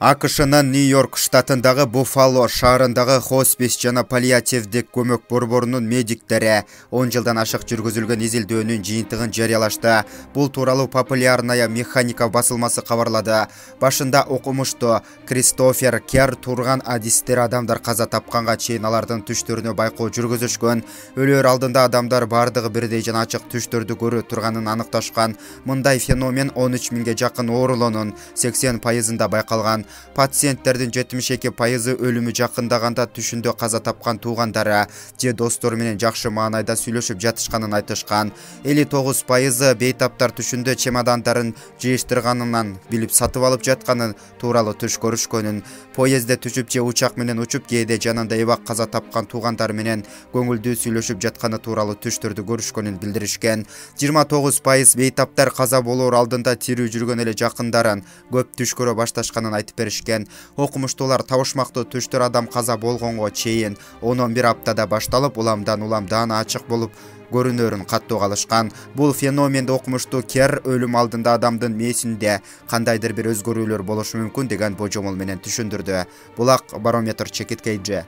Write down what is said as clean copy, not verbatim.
AQSh'нын Нью-Йорк штатындагы Буффало шаарындагы хоспис жана паллиативдик көмөк борборунун медиктери 10 жылдан ашык жүргүзүлгөн изилдөөнүн жыйынтыгын жарыялашты. Бул тууралуу популярная механика басылмасы кабарлады. Башында окумуштуу Кристофер Кер турган адистер адамдар каза тапканга чейин алардын түштөрүнө байкоо жүргүзүшкөн. Өлөр алдында адамдар бардыгы бирдей жана ачык түштөрдү көрө турганын аныкташкан. Мындай феномен 13 миңге жакын оорулуунун 80%-ында байкалган. Пациенттердин 72%-ы өлүмү жакындаганда түшүндө каза тапкан туугандары же достору менен жакшы маанайда сүйлөшүп жатышканын айтышкан. 59%-ы бейтаптар түшүндө чемодандарын жыйыштырганынан билип сатып алып жатканын тууралуу түш көрүшкөнүн. Поездде түшүп же учак менен учуп кээде жанында эбак каза тапкан туугандары менен көңүлдүү сүйлөшүп жатканы тууралуу түштөрдү көрүшкөнүн билдиришкен. 29% бейтаптар каза болоор алдында тирүү жүргөн эле жакындарын көп түш көрө башташканын айтып беришкен. Окумуштуулар табышмактуу түштөр адам каза болгонго чейин 10-11 аптада башталып, уламдан ачык болуп көрүнөрүн каттуу калышкан. Бул феноменди окумуштуу Кер өлүм алдында адамдын мээсинде кандайдыр бир өзгөрүүлөр болушу мүмкүн деген божомол менен түшүндүрдү. Булак барометр чекиткейже.